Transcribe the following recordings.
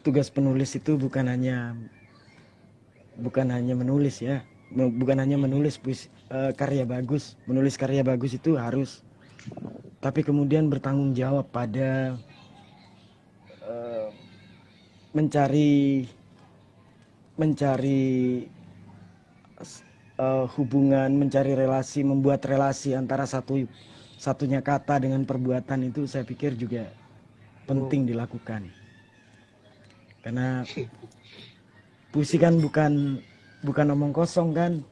tugas penulis itu bukan hanya menulis ya, bukan hanya menulis karya bagus. Menulis karya bagus itu harus, tapi kemudian bertanggung jawab pada mencari hubungan, mencari relasi, membuat relasi antara satunya kata dengan perbuatan. Itu saya pikir juga penting dilakukan, karena puisi kan bukan omong kosong kan,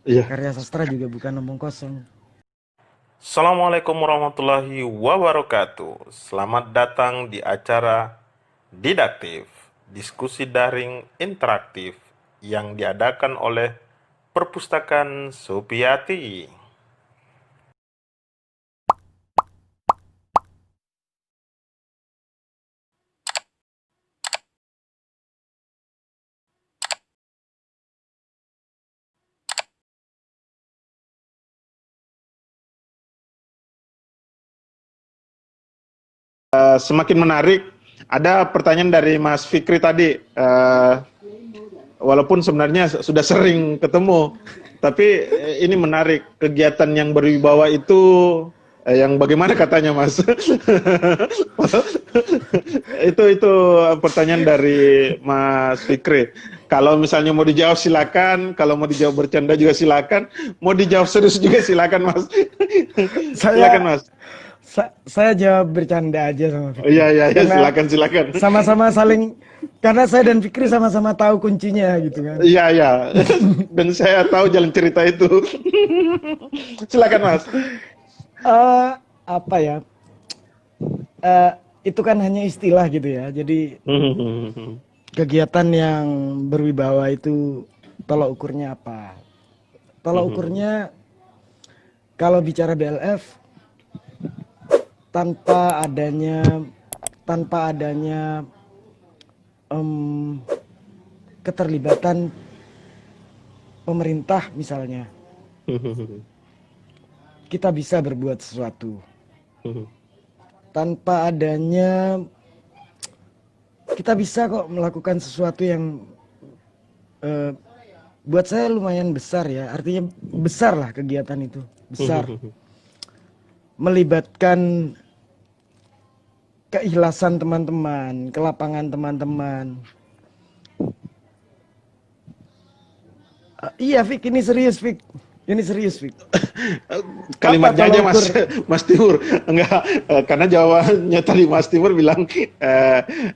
Iya. karya sastra juga bukan omong kosong. Assalamualaikum warahmatullahi wabarakatuh. Selamat datang di acara Didaktif, diskusi daring interaktif yang diadakan oleh Perpustakaan Supiati. Semakin menarik. Ada pertanyaan dari Mas Fikri tadi. Walaupun sebenarnya sudah sering ketemu, tapi ini menarik. Kegiatan yang berwibawa itu yang bagaimana katanya, Mas? Itu pertanyaan dari Mas Fikri. Kalau misalnya mau dijawab silakan, kalau mau dijawab bercanda juga silakan, mau dijawab serius juga silakan, Mas. Silakan, Mas. Saya jawab bercanda aja sama Oh, Fikri. iya, Karena silakan. sama-sama saling, karena saya dan Fikri sama-sama tahu kuncinya gitu kan. Iya. Dan saya tahu jalan cerita itu. Silakan, Mas. Apa ya? Itu kan hanya istilah gitu ya. Jadi kegiatan yang berwibawa itu tolak ukurnya apa? Tolak ukurnya kalau bicara BLF tanpa adanya keterlibatan pemerintah misalnya, kita bisa berbuat sesuatu. Tanpa adanya, kita bisa kok melakukan sesuatu yang buat saya lumayan besar ya. Artinya besar lah kegiatan itu, besar. Melibatkan keikhlasan teman-teman, kelapangan teman-teman. Iya, Fik, ini serius, Fik. Ini serius, Fik. Kalimatnya aja, Mas Timur. Enggak, karena jawabannya tadi Mas Timur bilang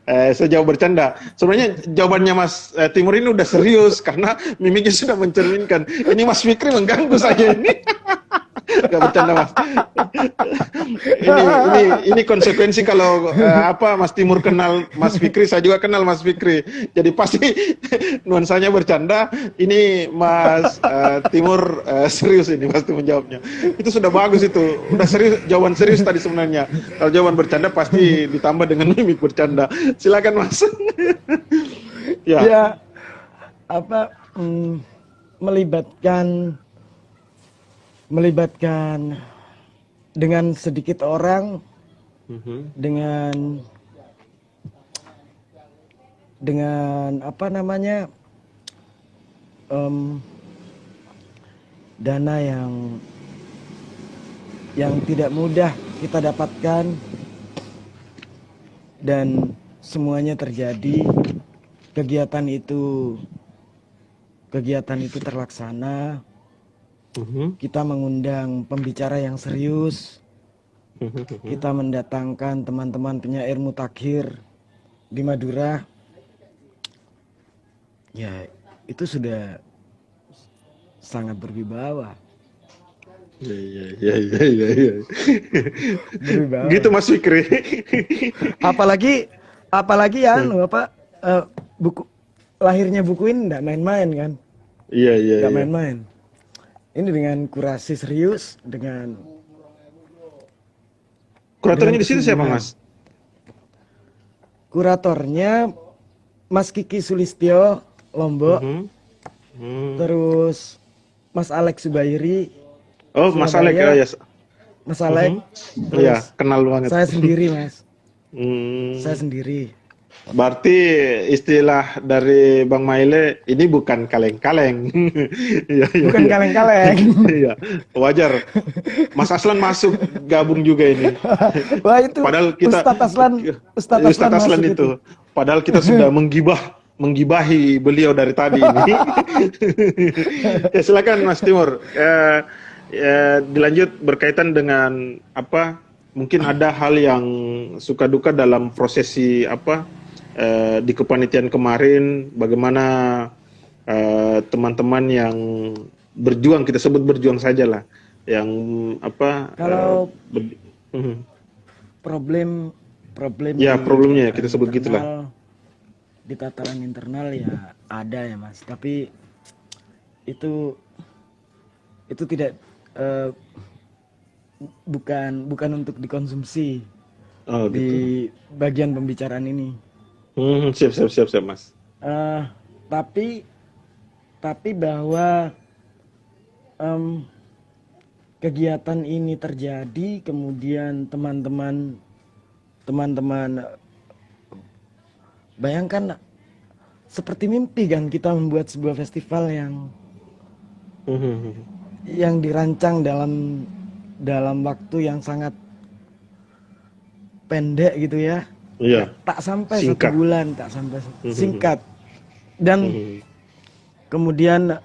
saya jawab bercanda. Sebenarnya jawabannya Mas Timur ini udah serius karena mimiknya sudah mencerminkan. Ini Mas Fikri mengganggu saja ini. Gak bercanda, Mas. Ini konsekuensi kalau Mas Timur kenal Mas Fikri, saya juga kenal Mas Fikri. Jadi pasti nuansanya bercanda. Ini Mas Timur serius ini pasti menjawabnya. Itu sudah bagus itu. Udah serius, jawaban serius tadi sebenarnya. Kalau jawaban bercanda pasti ditambah dengan mimik bercanda. Silakan, Mas. Ya, melibatkan dengan sedikit orang, dengan dana yang tidak mudah kita dapatkan, dan semuanya terjadi. Kegiatan itu terlaksana. Kita mengundang pembicara yang serius. Kita mendatangkan teman-teman penyair mutakhir di Madura. Ya, itu sudah sangat berwibawa. Iya. Berwibawa. Gitu, Mas Fikri. Apalagi buku lahirnya buku ini enggak main-main kan? Iya. Enggak main-main. Ini dengan kurasi serius, dengan kuratornya di situ siapa, Mas? Kuratornya Mas Kiki Sulistyo Lombok. Terus Mas Alex Subairi. Oh, Mas Alex ya. Mas Alex. Iya, kenal banget. Saya sendiri, Mas. Saya sendiri. Berarti istilah dari Bang Maile ini bukan kaleng-kaleng. Iya, iya, Bukan iya. kaleng-kaleng. Iya, wajar. Mas Aslan masuk gabung juga ini. Wah itu Padahal kita Ustadz Aslan Ustadz Aslan masuk itu. itu. Padahal kita sudah menggibahi beliau dari tadi ini. Ya silakan Mas Timur. Dilanjut berkaitan dengan apa? Mungkin ada hal yang suka duka dalam prosesi apa di kepanitiaan kemarin. Bagaimana teman-teman yang berjuang, kita sebut berjuang saja lah, yang apa? Kalau ber- Mhm. problem Ya di problemnya ya, tataran kita sebut gitulah. internal, di tataran internal ya ada ya Mas, tapi itu tidak bukan untuk dikonsumsi Oh di gitu. bagian pembicaraan ini. Siap siap siap siap Mas. Eh, tapi bahwa em, kegiatan ini terjadi, kemudian teman-teman bayangkan seperti mimpi kan kita membuat sebuah festival yang dirancang dalam waktu yang sangat pendek gitu ya. Iya, Tak sampai singkat. 1 bulan, tak sampai singkat. Dan kemudian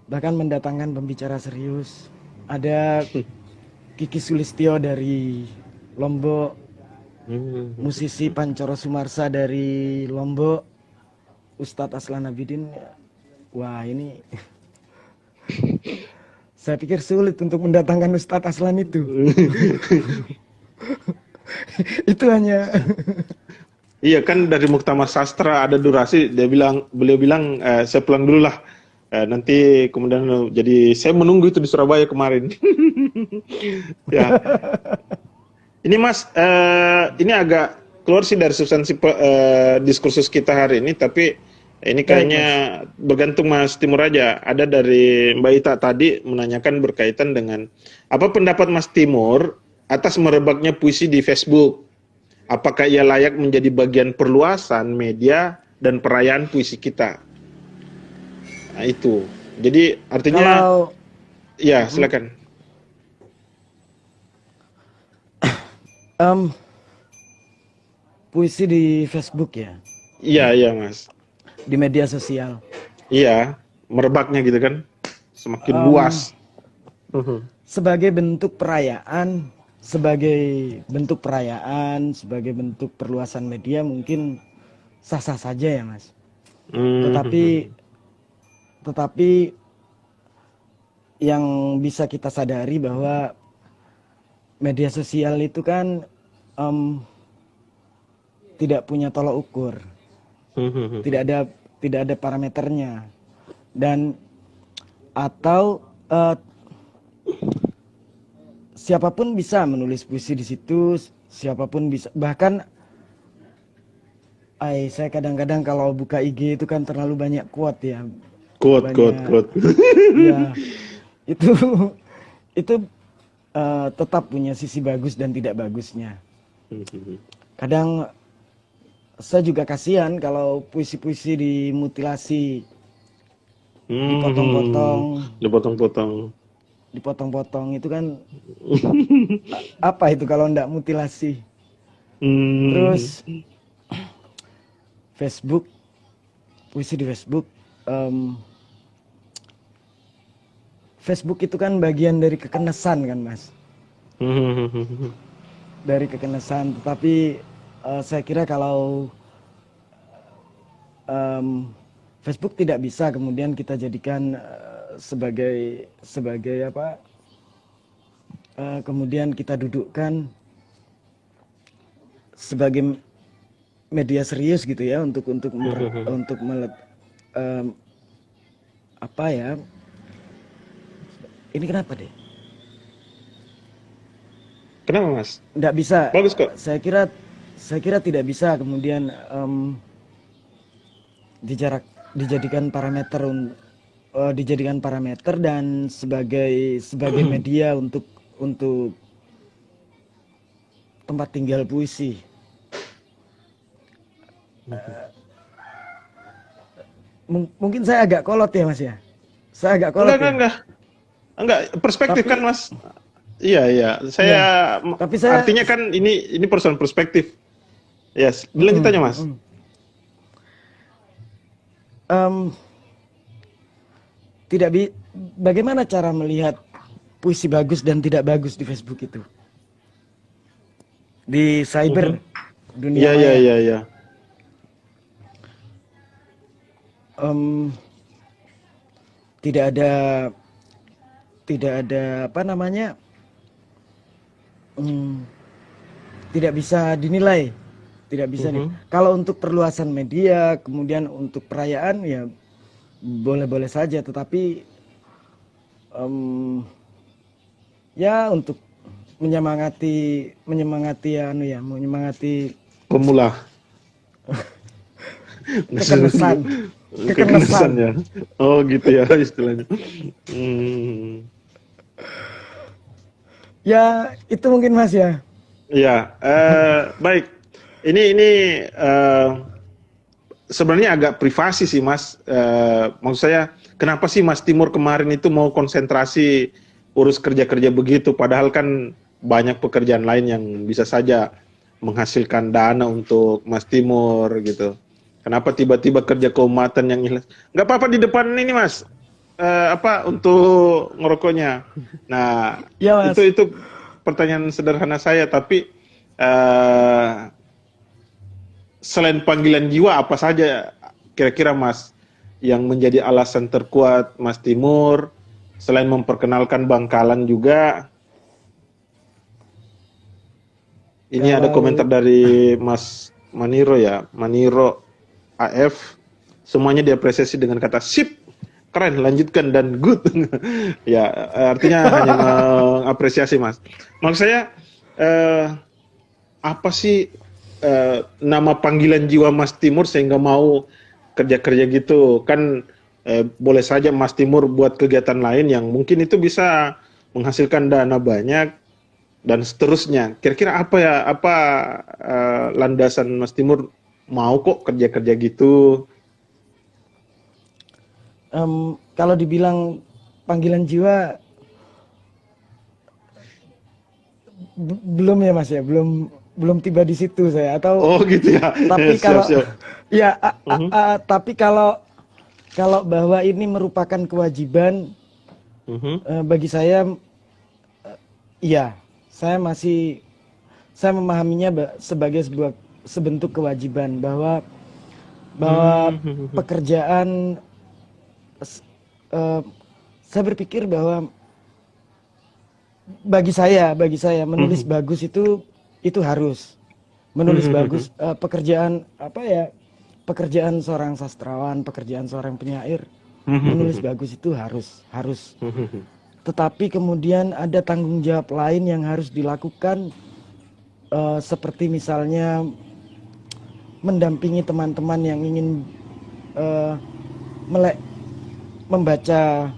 bahkan mendatangkan pembicara serius. Ada Kiki Sulistyo dari Lombok, musisi Pancoro Sumarsa dari Lombok, Ustadz Aslan Abidin. Wah ini saya pikir sulit untuk mendatangkan Ustadz Aslan itu. Itu hanya Iya kan dari Muktamar Sastra ada durasi, beliau bilang saya pulang dulu lah. Nanti kemudian jadi saya menunggu itu di Surabaya kemarin. Ya. Ini Mas, ini agak keluar sih dari substansi diskursus kita hari ini, tapi ini kayaknya bergantung Mas Timur aja. Ada dari Mbak Ita tadi menanyakan berkaitan dengan apa pendapat Mas Timur atas merebaknya puisi di Facebook. Apakah ia layak menjadi bagian perluasan media dan perayaan puisi kita? Nah itu. Jadi artinya, kalau ya silakan. puisi di Facebook ya, Iya iya Mas. di media sosial. Iya, merebaknya gitu kan, semakin luas. Sebagai bentuk perayaan, sebagai bentuk perluasan media mungkin sah-sah saja ya Mas. Tetapi yang bisa kita sadari bahwa media sosial itu kan tidak punya tolak ukur, tidak ada parameternya, dan atau siapapun bisa menulis puisi di situ, siapapun bisa. Bahkan saya kadang-kadang kalau buka IG itu kan terlalu banyak quote ya. Quote. Ya, itu tetap punya sisi bagus dan tidak bagusnya. Kadang saya juga kasihan kalau puisi-puisi dimutilasi, dipotong-potong itu kan apa itu kalau enggak mutilasi. Terus Facebook, puisi di Facebook, Facebook itu kan bagian dari kekenesan kan Mas, dari kekenesan. Tetapi saya kira kalau Facebook tidak bisa kemudian kita jadikan sebagai apa? Kemudian kita dudukkan sebagai media serius gitu ya untuk apa ya? Ini kenapa deh? Kenapa Mas? Nggak bisa. Bagus kok. Saya kira tidak bisa kemudian dijadikan parameter dan sebagai media untuk tempat tinggal puisi. Mungkin saya agak kolot ya Mas ya. Saya agak kolot ya. Enggak, perspektif Tapi- kan Mas. Iya. Saya tapi saya- artinya kan ini persoalan perspektif. Yes, lanjut aja Mas. Bagaimana cara melihat puisi bagus dan tidak bagus di Facebook itu? Di cyber dunia maya. Iya. Tidak ada apa namanya, tidak bisa dinilai, tidak bisa kalau untuk perluasan media, kemudian untuk perayaan ya boleh-boleh saja, tetapi ya untuk menyemangati Pemula. kekenesan ya. Oh gitu ya istilahnya. Ya itu mungkin Mas ya. Ya, baik. Ini sebenarnya agak privasi sih Mas. Maksud saya, kenapa sih Mas Timur kemarin itu mau konsentrasi urus kerja-kerja begitu, padahal kan banyak pekerjaan lain yang bisa saja menghasilkan dana untuk Mas Timur gitu. Kenapa tiba-tiba kerja keumatan yang ikhlas? Nggak apa-apa di depan ini Mas. Untuk ngerokoknya. Nah, ya, Mas. itu pertanyaan sederhana saya, tapi selain panggilan jiwa apa saja kira-kira Mas yang menjadi alasan terkuat Mas Timur selain memperkenalkan Bangkalan juga? Ini ada komentar dari Mas Maniro ya, Maniro AF, semuanya diapresiasi dengan kata sip, keren, lanjutkan, dan good. Ya, artinya hanya mengapresiasi Mas. Maksud saya, apa sih nama panggilan jiwa Mas Timur sehingga mau kerja-kerja gitu? Kan boleh saja Mas Timur buat kegiatan lain yang mungkin itu bisa menghasilkan dana banyak dan seterusnya. Kira-kira apa landasan Mas Timur mau kok kerja-kerja gitu? Kalau dibilang panggilan jiwa, belum ya Mas ya, belum tiba di situ saya, atau oh gitu ya. Tapi siap. Ya, tapi kalau bahwa ini merupakan kewajiban bagi saya, iya, saya memahaminya sebagai sebentuk kewajiban, bahwa pekerjaan, saya berpikir bahwa bagi saya menulis bagus itu harus menulis bagus. Pekerjaan seorang sastrawan, pekerjaan seorang penyair, menulis bagus itu harus. Tetapi kemudian ada tanggung jawab lain yang harus dilakukan, seperti misalnya mendampingi teman-teman yang ingin membaca.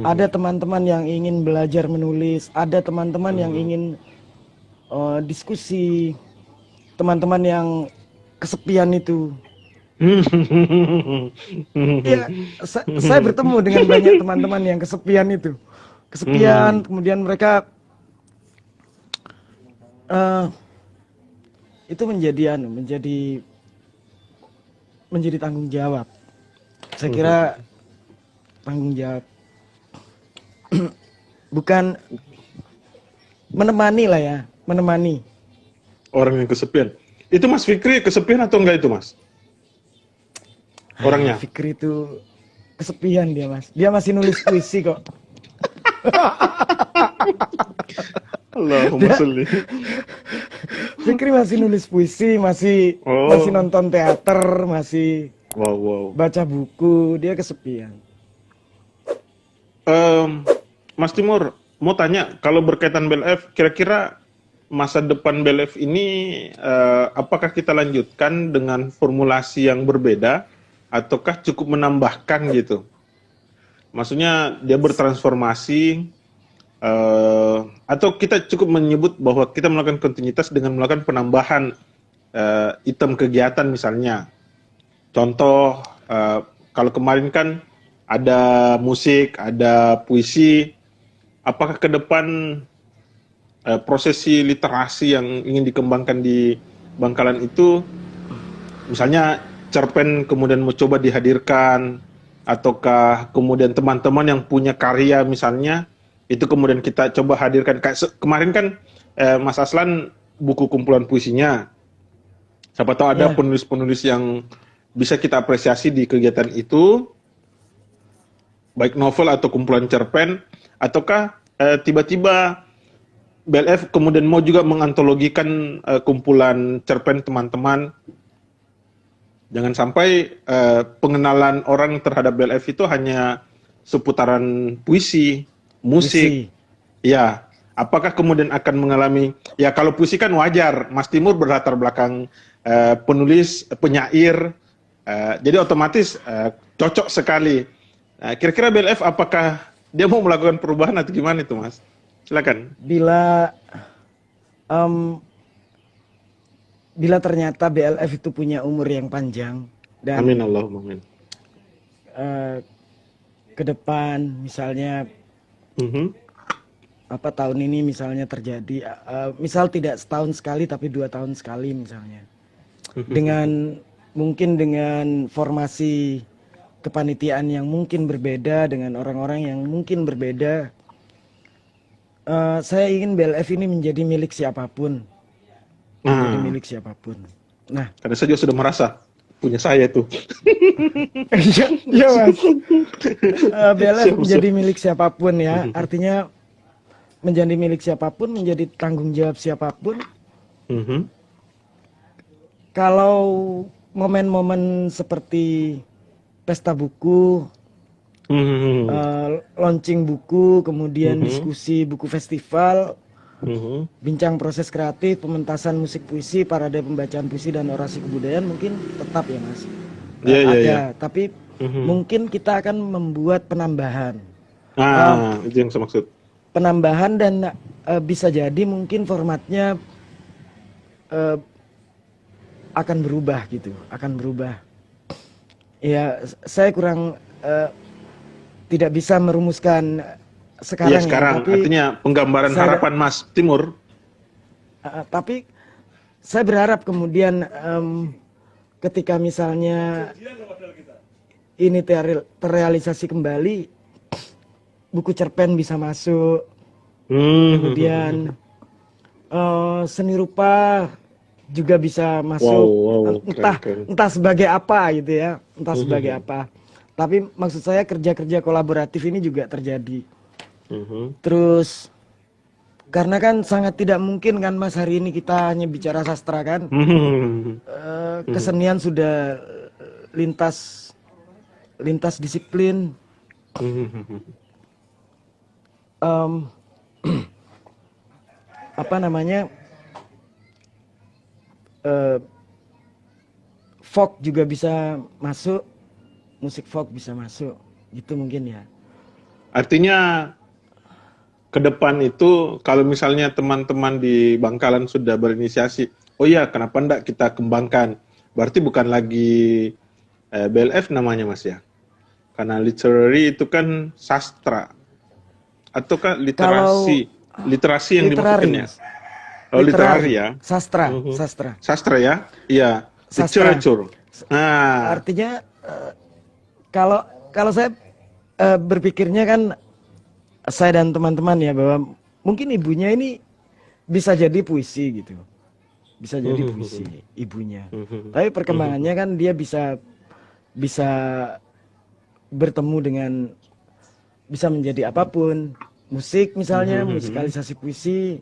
Ada teman-teman yang ingin belajar menulis, ada teman-teman yang ingin diskusi, teman-teman yang kesepian itu. Ya, saya bertemu dengan banyak teman-teman yang kesepian itu. Kemudian mereka itu menjadi tanggung jawab. Saya kira tanggung jawab, bukan menemani lah ya, menemani orang yang kesepian. Itu Mas Fikri kesepian atau enggak itu Mas? Orangnya? Fikri itu kesepian dia Mas. Dia masih nulis puisi kok. Allahumma sholli. Fikri masih nulis puisi, masih nonton teater, masih baca buku. Dia kesepian. Mas Timur, mau tanya, kalau berkaitan BLF, kira-kira masa depan BLF ini apakah kita lanjutkan dengan formulasi yang berbeda ataukah cukup menambahkan gitu? Maksudnya dia bertransformasi atau kita cukup menyebut bahwa kita melakukan kontinuitas dengan melakukan penambahan item kegiatan misalnya. Contoh, kalau kemarin kan ada musik, ada puisi. Apakah ke depan prosesi literasi yang ingin dikembangkan di Bangkalan itu, misalnya cerpen kemudian mencoba dihadirkan, ataukah kemudian teman-teman yang punya karya misalnya, itu kemudian kita coba hadirkan. Kemarin kan Mas Aslan buku kumpulan puisinya. Siapa tahu ada Ya. penulis-penulis yang bisa kita apresiasi di kegiatan itu, baik novel atau kumpulan cerpen, ataukah tiba-tiba BLF kemudian mau juga mengantologikan kumpulan cerpen teman-teman. Jangan sampai pengenalan orang terhadap BLF itu hanya seputaran puisi, musik. Puisi. Ya, apakah kemudian akan mengalami, ya kalau puisi kan wajar, Mas Timur berlatar belakang penulis, penyair, jadi otomatis cocok sekali. Kira-kira BLF apakah dia mau melakukan perubahan atau gimana itu, Mas? Silakan. Bila ternyata BLF itu punya umur yang panjang dan Amin Allahumma amin. ke depan misalnya tahun ini misalnya terjadi misal tidak setahun sekali tapi 2 tahun sekali misalnya, mungkin dengan formasi kepanitiaan yang mungkin berbeda, dengan orang-orang yang mungkin berbeda, saya ingin BLF ini menjadi milik siapapun. Menjadi milik siapapun. Nah, Karena saya juga sudah merasa punya saya tuh. Iya Mas. BLF menjadi milik siapapun ya. Artinya menjadi milik siapapun, menjadi tanggung jawab siapapun. Kalau momen-momen seperti pesta buku, launching buku, kemudian diskusi buku festival, bincang proses kreatif, pementasan musik puisi, parade pembacaan puisi dan orasi kebudayaan mungkin tetap ya Mas. Ada, tapi mungkin kita akan membuat penambahan. Itu yang saya maksud. Penambahan dan bisa jadi mungkin formatnya akan berubah gitu, akan berubah. Ya, saya kurang tidak bisa merumuskan sekarang. Ya sekarang, tapi artinya penggambaran harapan Mas Timur. Tapi saya berharap kemudian ketika misalnya ini terrealisasi kembali, buku cerpen bisa masuk, kemudian seni rupa juga bisa masuk, entah sebagai apa gitu ya, entah sebagai apa. Tapi maksud saya kerja-kerja kolaboratif ini juga terjadi. Terus karena kan sangat tidak mungkin kan Mas hari ini kita hanya bicara sastra kan, kesenian sudah lintas disiplin. Apa namanya, folk juga bisa masuk, musik folk bisa masuk, gitu mungkin ya. Artinya ke depan itu kalau misalnya teman-teman di Bangkalan sudah berinisiasi, oh iya kenapa enggak kita kembangkan, berarti bukan lagi BLF namanya Mas ya, karena literary itu kan sastra, ataukah literasi, literasi yang dimaksudkan ya? Oh literary ya, sastra. Sastra ya, iya, literature. Nah, artinya kalau saya berpikirnya kan, saya dan teman-teman ya, bahwa mungkin ibunya ini bisa jadi puisi gitu, bisa jadi puisi ibunya. Tapi perkembangannya kan dia bisa bertemu dengan, bisa menjadi apapun, musik misalnya, musikalisasi puisi,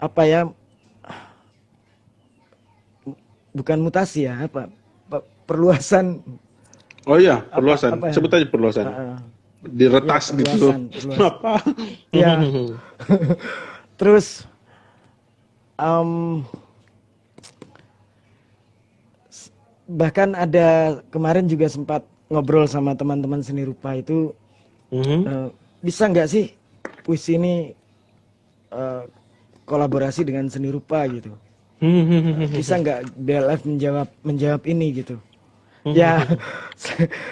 apa ya, bukan mutasi ya, perluasan. Oh iya, perluasan. Ya? Sebut aja perluasan. Diretas ya, gitu. Apa? Ya. Terus bahkan ada kemarin juga sempat ngobrol sama teman-teman seni rupa itu, bisa nggak sih puisi ini kolaborasi dengan seni rupa gitu. Bisa nggak BLF menjawab ini gitu? Ya,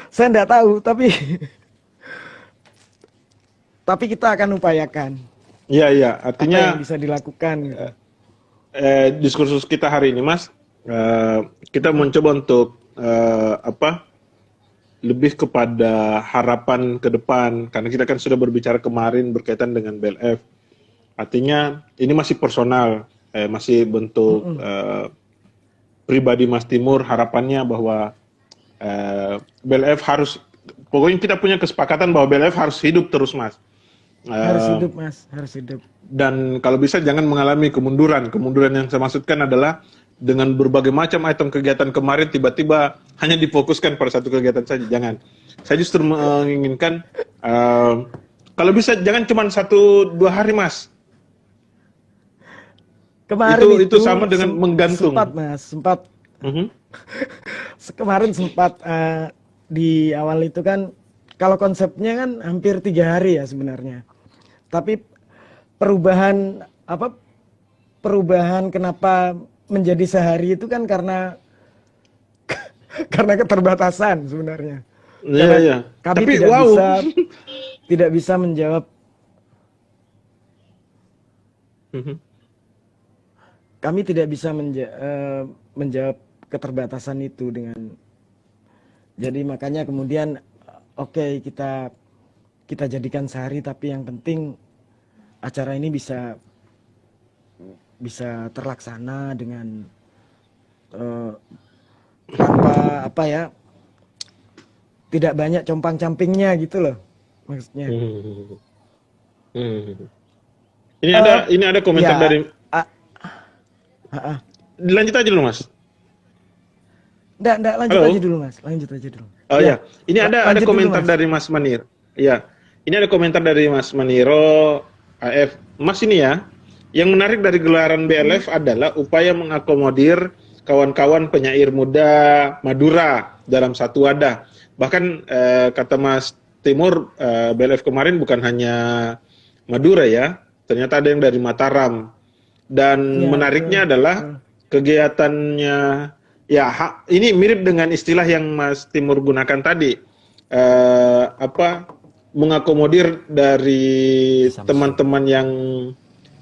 saya nggak tahu, tapi kita akan upayakan Iya, iya. apa Artinya yang bisa dilakukan gitu. diskursus kita hari ini, Mas, kita mencoba untuk lebih kepada harapan ke depan, karena kita kan sudah berbicara kemarin berkaitan dengan BLF. Artinya ini masih personal, masih bentuk pribadi Mas Timur. Harapannya bahwa BLF harus, pokoknya kita punya kesepakatan bahwa BLF harus hidup terus, Mas. Harus hidup, Mas, harus hidup. Dan kalau bisa jangan mengalami kemunduran. Kemunduran yang saya maksudkan adalah dengan berbagai macam item kegiatan kemarin tiba-tiba hanya difokuskan pada satu kegiatan saja. Jangan. Saya justru menginginkan kalau bisa jangan cuma 1-2 hari, Mas. Kemarin itu sama dengan menggantung. Sempat, Mas, kemarin sempat di awal itu kan, kalau konsepnya kan hampir 3 hari ya sebenarnya. Tapi perubahan kenapa menjadi sehari itu kan karena keterbatasan sebenarnya. Iya, iya. Kami Tapi tidak bisa menjawab. Kami tidak bisa menjawab keterbatasan itu dengan. Jadi makanya kemudian oke, kita jadikan sehari, tapi yang penting acara ini bisa terlaksana dengan tanpa tidak banyak compang-campingnya gitu loh maksudnya. Ini ada komentar ya, dari lanjut aja dulu, Mas. Nggak, lanjut aja dulu, Mas. Lanjut aja dulu. Oh ya, ini ada komentar dulu, dari Mas Manir. Iya, ini ada komentar dari Mas Maniro AF. Mas, ini ya, yang menarik dari gelaran BLF adalah upaya mengakomodir kawan-kawan penyair muda Madura dalam satu wadah. Bahkan kata Mas Timur, BLF kemarin bukan hanya Madura ya, ternyata ada yang dari Mataram. Dan menariknya adalah kegiatannya. Ya, ini mirip dengan istilah yang Mas Timur gunakan tadi, mengakomodir dari teman-teman yang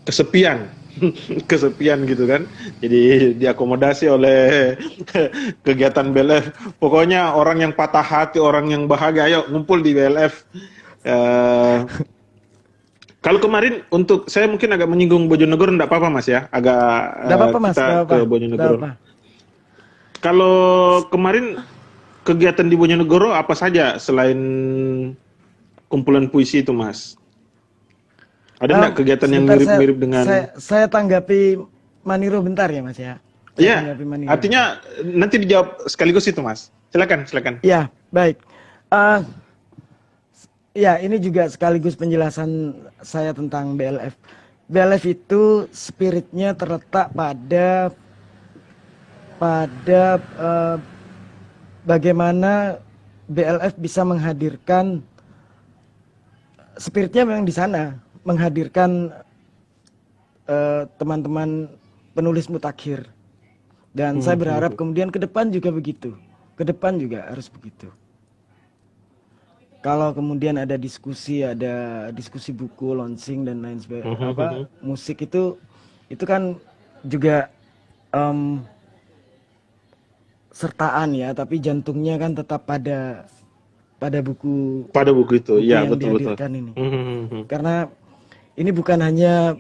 kesepian, kesepian gitu kan. Jadi diakomodasi oleh kegiatan BLF. Pokoknya orang yang patah hati, orang yang bahagia, ayo ngumpul di BLF. Kalau kemarin untuk saya mungkin agak menyinggung Bojonegoro, enggak apa-apa Mas ya, agak kita ke Bojonegoro. Kalau kemarin kegiatan di Bojonegoro apa saja selain kumpulan puisi itu, Mas? Ada nggak kegiatan yang mirip-mirip dengan? Saya tanggapi Maniro bentar ya, Mas ya. Iya. Artinya nanti dijawab sekaligus itu, Mas. Silakan. Iya, baik. Ya, ini juga sekaligus penjelasan saya tentang BLF. BLF itu spiritnya terletak pada bagaimana BLF bisa menghadirkan, spiritnya memang di sana, menghadirkan teman-teman penulis mutakhir. Dan saya berharap kemudian ke depan juga begitu. Ke depan juga harus begitu. Kalau kemudian ada diskusi buku, launching dan lain sebagainya, musik itu kan juga sertaan ya, tapi jantungnya kan tetap pada buku itu. Iya, betul. Ini. Karena ini bukan hanya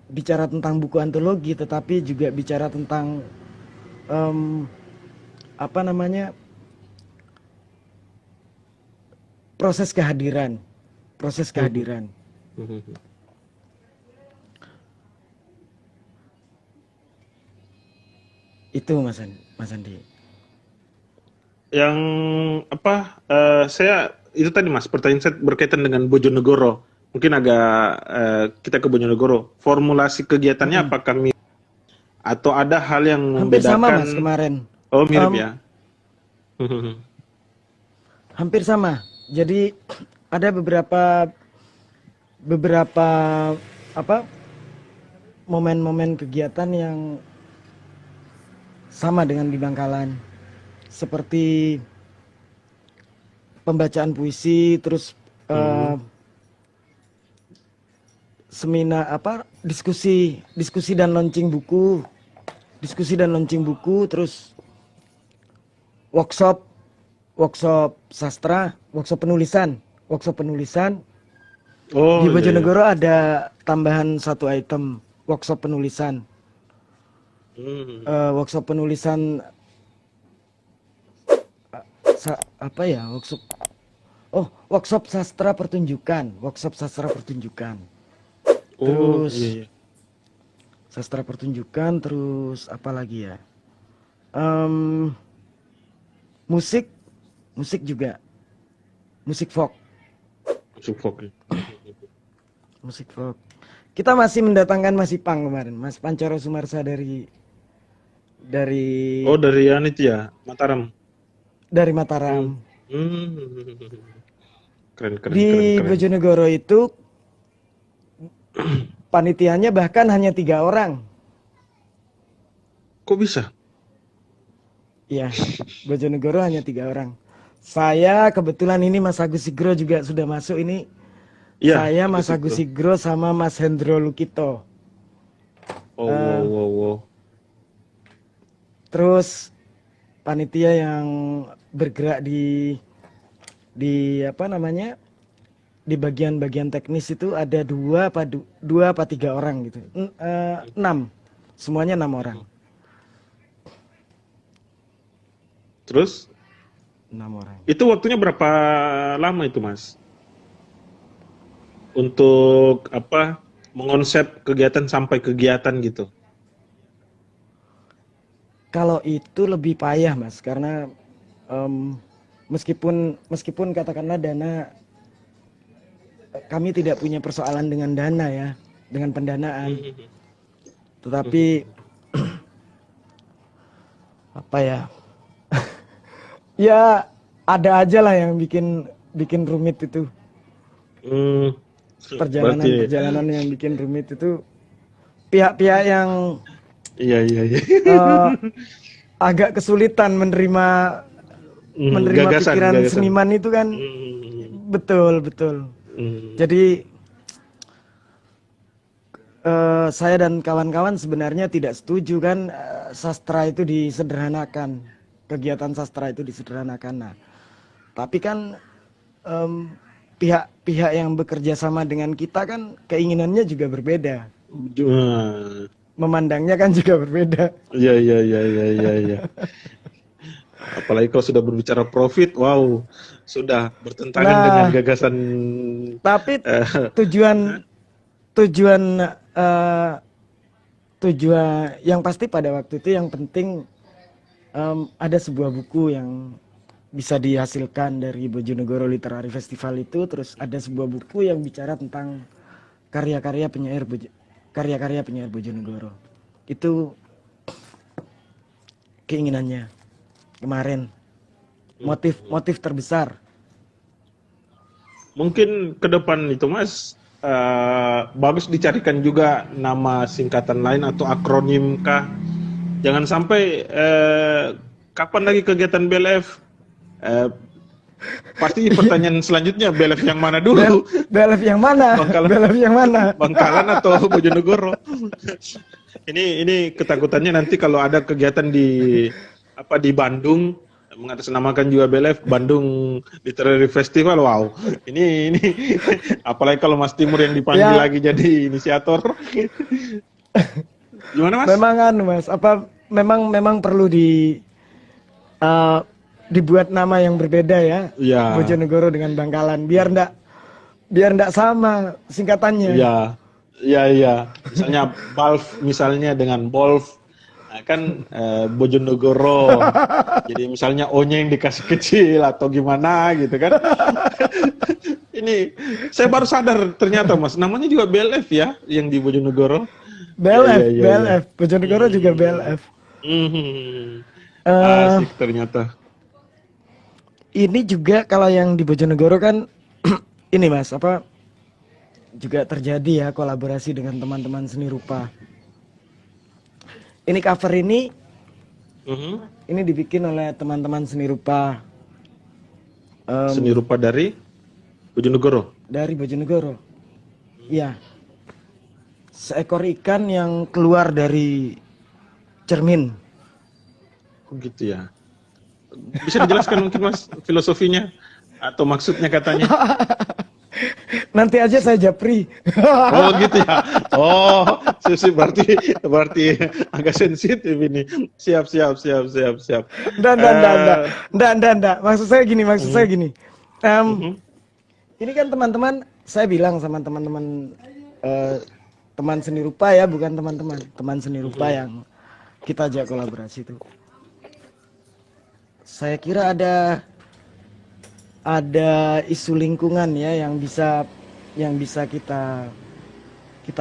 bicara tentang buku antologi, tetapi juga bicara tentang proses kehadiran. Itu Mas Andi. Yang saya itu tadi Mas, pertanyaan saya berkaitan dengan Bojonegoro. Mungkin agak kita ke Bojonegoro. Formulasi kegiatannya apakah mirip atau ada hal yang hampir membedakan? Sama Mas kemarin. Oh, mirip ya. Hampir sama. Jadi ada beberapa beberapa apa momen-momen kegiatan yang sama dengan di Bangkalan, seperti pembacaan puisi, terus seminar diskusi dan launching buku, terus workshop sastra, workshop penulisan. Oh, Di iya, iya. Bojonegoro ada tambahan satu item workshop penulisan. Hmm. Workshop penulisan workshop sastra pertunjukan. Oh, Terus iya, iya. sastra pertunjukan, terus apa lagi ya? Em, musik juga, musik folk. Sufok. Kita masih mendatangkan Mas Ipang kemarin, Mas Pancoro Sumarsa dari Oh, dari itu ya, Mataram. Mataram. Hmm. Keren, keren, Di keren, keren. Bojonegoro itu panitianya bahkan hanya 3 orang. Kok bisa? Ya, Bojonegoro hanya 3 orang. Saya kebetulan ini Mas Agus Sigro juga sudah masuk ini. Iya, Saya, Agus Mas Agus Sigro. Sigro sama Mas Hendro Lukito. Oh, wow, wow, wow. Terus panitia yang bergerak di apa namanya? Di bagian-bagian teknis itu ada 2 apa 3 orang gitu. 6. Semuanya 6 orang. Terus 6 orang. itu waktunya berapa lama itu, Mas? Untuk mengonsep kegiatan sampai kegiatan gitu. Kalau itu lebih payah, Mas, karena meskipun katakanlah dana, kami tidak punya persoalan dengan dana ya, dengan pendanaan. Tetapi apa ya? Ya ada aja lah yang bikin rumit itu. Berarti Perjalanan yang bikin rumit itu pihak-pihak yang iya, iya, iya. agak kesulitan menerima pikiran Gagasan. seniman itu kan. Betul. Jadi saya dan kawan-kawan sebenarnya tidak setuju kan, sastra itu disederhanakan, kegiatan sastra itu disederhanakan. Nah, tapi kan pihak-pihak yang bekerja sama dengan kita kan keinginannya juga berbeda, memandangnya kan juga berbeda. Iya, iya, iya, iya, iya, iya. Apalagi kalau sudah berbicara profit, wow, sudah bertentangan Nah, dengan gagasan. tapi eh, tujuan yang pasti pada waktu itu yang penting ada sebuah buku yang bisa dihasilkan dari Bojonegoro Literary Festival itu, terus ada sebuah buku yang bicara tentang karya-karya penyair Bojonegoro. Itu keinginannya kemarin, motif terbesar. Mungkin ke depan itu, Mas, bagus dicarikan juga nama singkatan lain atau akronim kah? Jangan sampai kapan lagi kegiatan BLF? Pasti pertanyaan selanjutnya, BLF yang mana dulu? BLF yang mana? Bangkalan atau Bojonegoro? Ini ketakutannya nanti kalau ada kegiatan di Bandung, mengatasnamakan juga BLF Bandung Literary Festival. Wow, ini apalagi kalau Mas Timur yang dipanggil Ya. lagi jadi inisiator. Gimana, Mas? Mas, memang perlu dibuat nama yang berbeda ya. Ya. Bojonegoro dengan Bangkalan, biar ndak sama singkatannya. Iya. Misalnya Balf misalnya dengan Bolf. Nah, kan Bojonegoro. Jadi misalnya O-nya yang dikasih kecil atau gimana gitu kan. Ini saya baru sadar ternyata, Mas, namanya juga BLF ya yang di Bojonegoro. BLF. Bojonegoro juga BLF. Asik ternyata. Ini juga kalau yang di Bojonegoro kan ini Mas, juga terjadi ya kolaborasi dengan teman-teman seni rupa. Ini cover ini dibikin oleh teman-teman seni rupa Seni rupa dari Bojonegoro. dari Bojonegoro. Ya, seekor ikan yang keluar dari cermin. Oh gitu ya. Bisa dijelaskan mungkin Mas filosofinya atau maksudnya katanya? Nanti aja saya japri. Oh gitu ya. Oh, berarti agak sensitif ini. Siap. Nggak. Maksud saya gini. Mhm. Ini kan teman-teman, saya bilang sama teman-teman teman seni rupa ya, bukan teman seni rupa yang kita ajak kolaborasi itu. Saya kira ada isu lingkungan ya yang bisa kita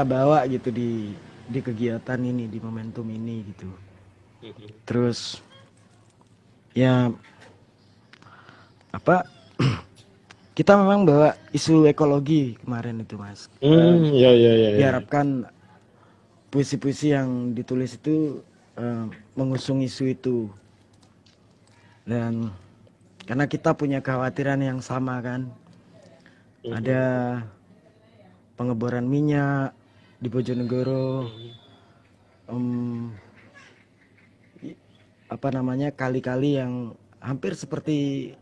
bawa gitu di kegiatan ini, di momentum ini gitu. Terus ya apa kita memang bawa isu ekologi kemarin itu Mas. Ya. Diharapkan puisi-puisi yang ditulis itu mengusung isu itu. Dan karena kita punya kekhawatiran yang sama kan. Ada pengeboran minyak di Bojonegoro. Kali-kali yang hampir seperti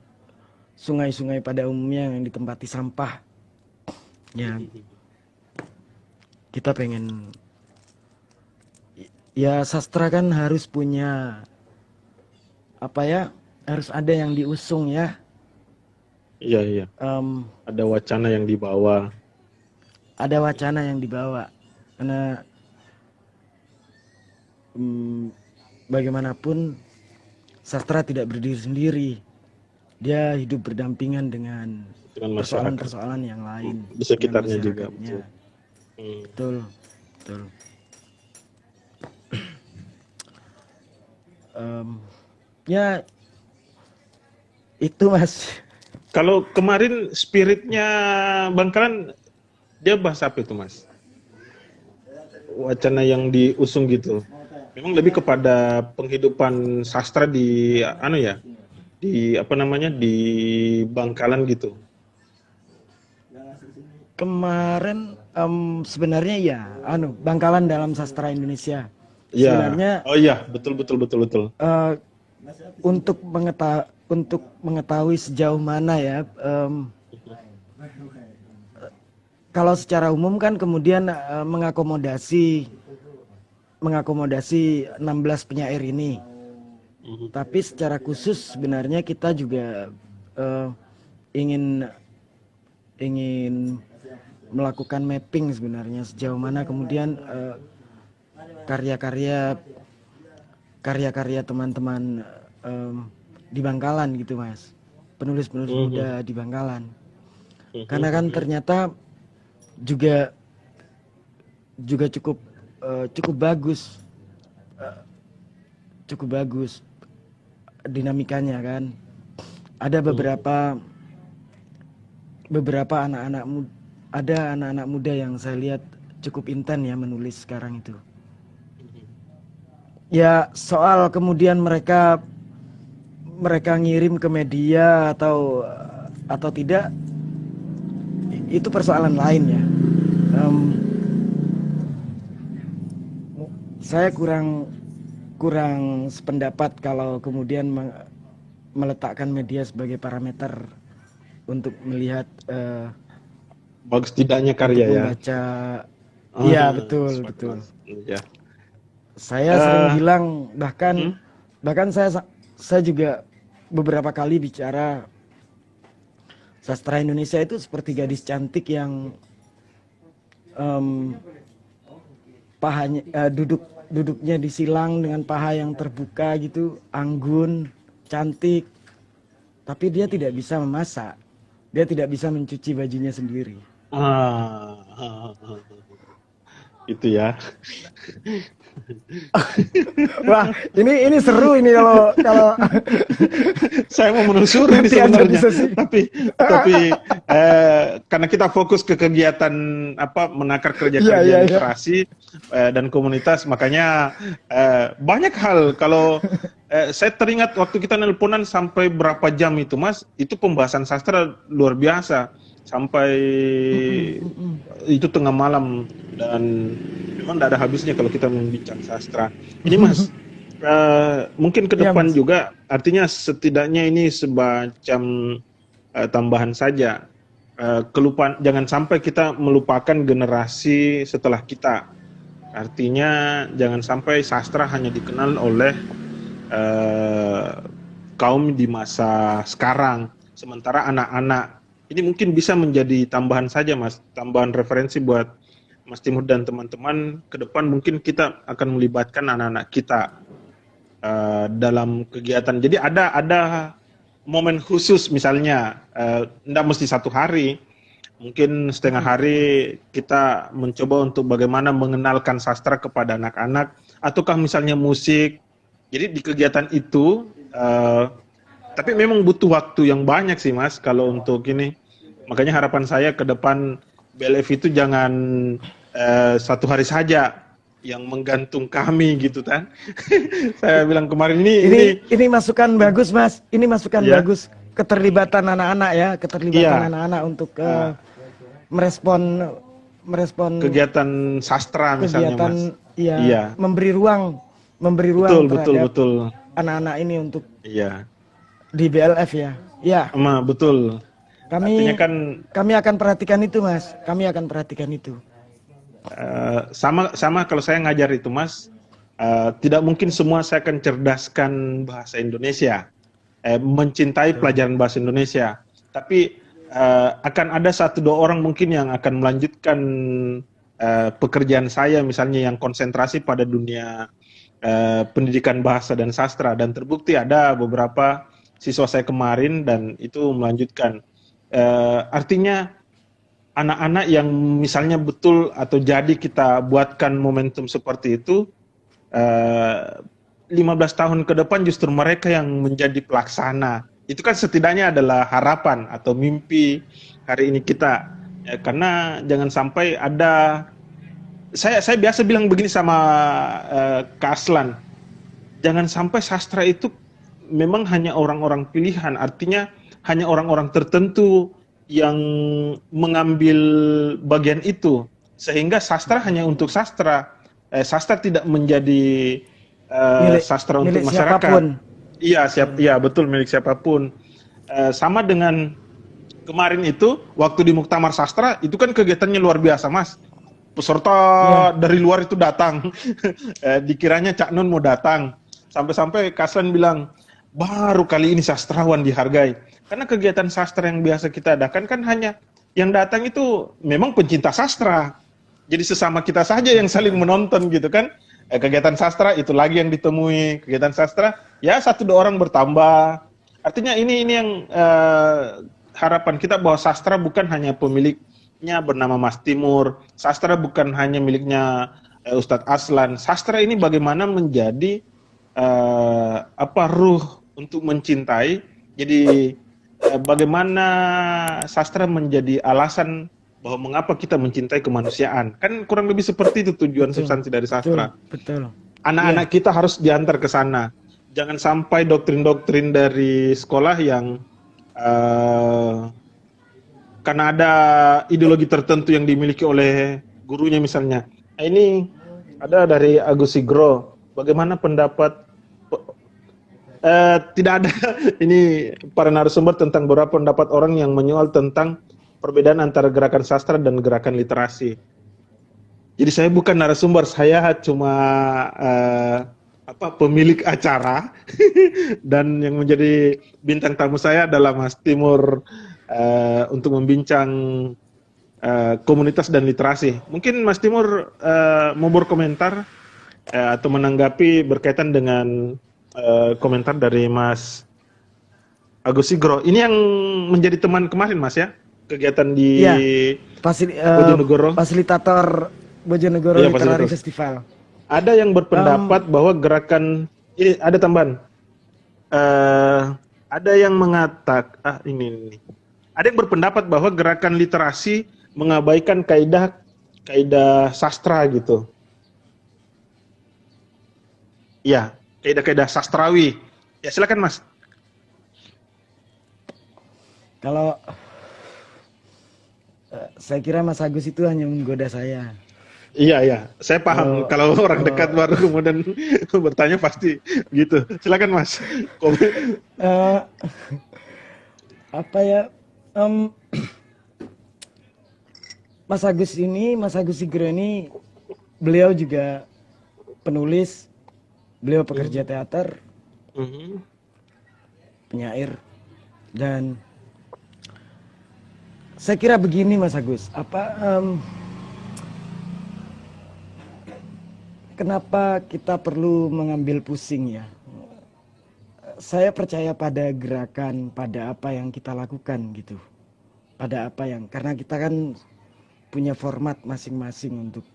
sungai-sungai pada umumnya yang ditempati sampah. Ya. Kita pengen ya sastra kan harus punya harus ada yang diusung ya. Iya. Ada wacana yang dibawa. Karena bagaimanapun sastra tidak berdiri sendiri. Dia hidup berdampingan dengan persoalan-persoalan yang lain Di sekitarnya juga. Betul. Ya itu Mas. Kalau kemarin spiritnya Bangkalan dia bahas apa itu Mas? Wacana yang diusung gitu. Memang lebih kepada penghidupan sastra di di Bangkalan gitu. Kemarin sebenarnya ya Bangkalan dalam sastra Indonesia. Iya. Sebenarnya Betul. untuk mengetahui sejauh mana ya kalau secara umum kan kemudian mengakomodasi 16 penyair ini. Tapi secara khusus sebenarnya kita juga ingin melakukan mapping sebenarnya sejauh mana kemudian karya-karya teman-teman di Bangkalan gitu Mas, penulis-penulis muda di Bangkalan. Karena kan ternyata juga cukup bagus dinamikanya kan. Ada beberapa anak-anak muda yang saya lihat cukup intens ya menulis sekarang itu. Ya soal kemudian mereka ngirim ke media atau tidak, itu persoalan lain ya. Saya kurang sependapat kalau kemudian meletakkan media sebagai parameter untuk melihat bagus tidaknya karya ya. Membaca. Iya betul. Ya. Saya sering bilang bahkan saya juga beberapa kali bicara sastra Indonesia itu seperti gadis cantik yang pahanya duduknya disilang dengan paha yang terbuka gitu, anggun, cantik, tapi dia tidak bisa memasak, dia tidak bisa mencuci bajunya sendiri. itu ya. Wah, ini seru ini kalau Saya mau menelusuri ini nanti ada sebenarnya, diskusi. tapi karena kita fokus ke kegiatan menakar Iya, kerja-kerja iya, iya. literasi dan komunitas, makanya banyak hal. Kalau saya teringat waktu kita nelponan sampai berapa jam itu, Mas, itu pembahasan sastra luar biasa sampai itu tengah malam, dan memang tidak ada habisnya kalau kita membincang sastra. Ini Mas, mungkin ke Iya, depan Mas. juga, artinya setidaknya ini semacam tambahan saja. Kelupaan, jangan sampai kita melupakan generasi setelah kita. Artinya jangan sampai sastra hanya dikenal oleh kaum di masa sekarang, sementara anak-anak ini mungkin bisa menjadi tambahan saja, Mas, tambahan referensi buat Mas Timur dan teman-teman. Ke depan mungkin kita akan melibatkan anak-anak kita dalam kegiatan. Jadi ada momen khusus, misalnya tidak mesti satu hari, mungkin setengah hari kita mencoba untuk bagaimana mengenalkan sastra kepada anak-anak, ataukah misalnya musik. Jadi di kegiatan itu, tapi memang butuh waktu yang banyak sih, Mas, kalau untuk ini. Makanya harapan saya ke depan BLF itu jangan satu hari saja yang menggantung kami gitu kan. Saya bilang kemarin Ini masukan bagus, Mas. Ini masukan Iya. bagus, keterlibatan anak-anak ya, keterlibatan Iya. anak-anak untuk merespon kegiatan sastra misalnya, kegiatan, Mas. ya, Iya. memberi ruang Betul, terhadap betul. anak-anak ini untuk Iya. di BLF ya. Ya, Betul. Artinya kan kami akan perhatikan itu, Mas. Kami akan perhatikan itu. sama kalau saya ngajar itu, Mas, tidak mungkin semua saya akan cerdaskan bahasa Indonesia, mencintai pelajaran bahasa Indonesia, tapi akan ada satu dua orang mungkin yang akan melanjutkan pekerjaan saya, misalnya yang konsentrasi pada dunia pendidikan bahasa dan sastra, dan terbukti ada beberapa siswa saya kemarin dan itu melanjutkan. Artinya anak-anak yang misalnya betul atau jadi kita buatkan momentum seperti itu, 15 tahun ke depan justru mereka yang menjadi pelaksana. Itu kan setidaknya adalah harapan atau mimpi hari ini kita. Karena jangan sampai ada, saya biasa bilang begini sama Kak Aslan, jangan sampai sastra itu memang hanya orang-orang pilihan, artinya hanya orang-orang tertentu yang mengambil bagian itu, sehingga sastra hanya untuk sastra, sastra tidak menjadi sastra untuk milik masyarakat. siapapun. Iya, betul, milik siapapun. Sama dengan kemarin itu, waktu di Muktamar Sastra, itu kan kegiatannya luar biasa, Mas. Peserta dari luar itu datang, dikiranya Cak Nun mau datang, sampai-sampai Kaslan bilang, baru kali ini sastrawan dihargai. Karena kegiatan sastra yang biasa kita adakan kan hanya yang datang itu memang pencinta sastra. Jadi sesama kita saja yang saling menonton gitu kan. Kegiatan sastra itu lagi yang ditemui, kegiatan sastra ya satu dua orang bertambah. Artinya ini yang harapan kita, bahwa sastra bukan hanya pemiliknya bernama Mas Timur, sastra bukan hanya miliknya Ustadz Aslan. Sastra ini bagaimana menjadi ruh untuk mencintai. Jadi bagaimana sastra menjadi alasan bahwa mengapa kita mencintai kemanusiaan. Kan kurang lebih seperti itu tujuan substansi dari sastra. Betul. Anak-anak kita harus diantar ke sana. Jangan sampai doktrin-doktrin dari sekolah yang karena ada ideologi tertentu yang dimiliki oleh gurunya misalnya. Nah, ini ada dari Agus Sigro. Bagaimana pendapat tidak ada ini para narasumber tentang beberapa pendapat orang yang menyoal tentang perbedaan antara gerakan sastra dan gerakan literasi. Jadi saya bukan narasumber, saya cuma pemilik acara dan yang menjadi bintang tamu saya adalah Mas Timur untuk membincang komunitas dan literasi. Mungkin Mas Timur mau berkomentar atau menanggapi berkaitan dengan komentar dari Mas Agus Sigro. Ini yang menjadi teman kemarin, Mas, ya? Kegiatan di Bojonegoro. Fasilitator Bojonegoro Iya, Literary fasilitas. Festival. Ada yang berpendapat bahwa gerakan ini ada tambahan. eh ada yang mengatakan ini. Ada yang berpendapat bahwa gerakan literasi mengabaikan kaidah kaidah sastra gitu. Iya, kaidah-kaidah sastrawi. Ya silakan Mas. Kalau saya kira Mas Agus itu hanya menggoda saya. Iya, iya, saya paham. Kalau Kalau orang dekat kalau baru kemudian bertanya pasti gitu. Silakan Mas. eh, apa ya, em, Mas Agus Sigro ini, beliau juga penulis, beliau pekerja teater, Mhm. penyair, dan saya kira begini Mas Agus, kenapa kita perlu mengambil pusing ya? Saya percaya pada gerakan, pada apa yang kita lakukan gitu. Pada apa yang, karena kita kan punya format masing-masing untuk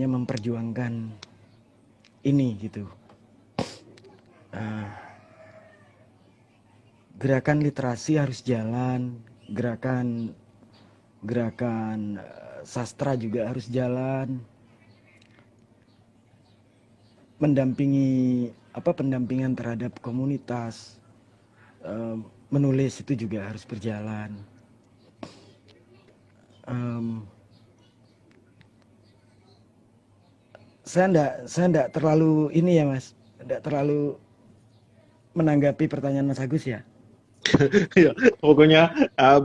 memperjuangkan ini gitu. Gerakan literasi harus jalan, gerakan sastra juga harus jalan. Pendampingan terhadap komunitas, menulis itu juga harus berjalan. Saya enggak terlalu ini ya Mas, enggak terlalu menanggapi pertanyaan Mas Agus ya. Ya, pokoknya